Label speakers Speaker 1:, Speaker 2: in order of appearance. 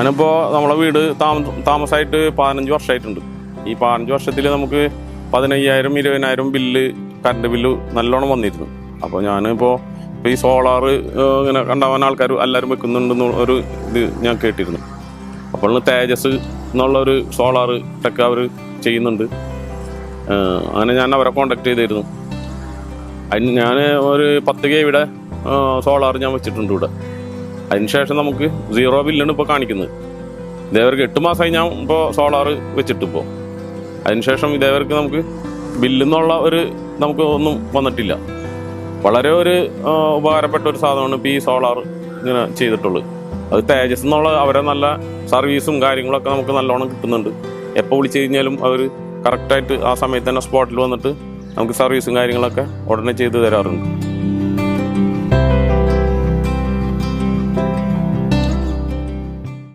Speaker 1: ഞാനിപ്പോൾ നമ്മളെ വീട് താമസമായിട്ട് 15 വർഷമായിട്ടുണ്ട്. ഈ 15 വർഷത്തിൽ നമുക്ക് 15,000 20,000 ബില്ല്, കറണ്ട് ബില്ല് നല്ലോണം വന്നിരുന്നു. അപ്പോൾ ഞാനിപ്പോൾ ഈ സോളാറ് ഇങ്ങനെ കണ്ടാവാൻ ആൾക്കാർ എല്ലാവരും വെക്കുന്നുണ്ടെന്ന് ഒരു ഇത് ഞാൻ കേട്ടിരുന്നു. അപ്പോൾ തേജസ് എന്നുള്ളൊരു സോളാർ ടെക്ക് അവർ ചെയ്യുന്നുണ്ട്. അങ്ങനെ ഞാൻ അവരെ കോണ്ടാക്ട് ചെയ്തിരുന്നു. അതിന് ഞാൻ ഒരു 10 kW സോളാർ ഞാൻ വെച്ചിട്ടുണ്ട് ഇവിടെ. അതിനുശേഷം നമുക്ക് 0 ബില്ലാണ് ഇപ്പോൾ കാണിക്കുന്നത്. ഇതേവർക്ക് 8 മാസമായി ഞാൻ ഇപ്പോൾ സോളാർ വെച്ചിട്ടിപ്പോൾ. അതിനുശേഷം ഇതേവർക്ക് നമുക്ക് ബില്ലെന്നുള്ള നമുക്ക് ഒന്നും വന്നിട്ടില്ല. വളരെ ഉപകാരപ്പെട്ട ഒരു സാധനമാണ് ഇപ്പോൾ ഈ സോളാർ ഇങ്ങനെ ചെയ്തിട്ടുള്ളത്. അത് തേജസ് എന്നുള്ള അവരെ നല്ല സർവീസും കാര്യങ്ങളൊക്കെ നമുക്ക് നല്ലോണം കിട്ടുന്നുണ്ട്. എപ്പോൾ വിളിച്ചു കഴിഞ്ഞാലും അവർ കറക്റ്റായിട്ട് ആ സമയത്ത് തന്നെ സ്പോട്ടിൽ വന്നിട്ട് നമുക്ക് സർവീസും കാര്യങ്ങളൊക്കെ ഉടനെ ചെയ്തു തരാറുണ്ട്.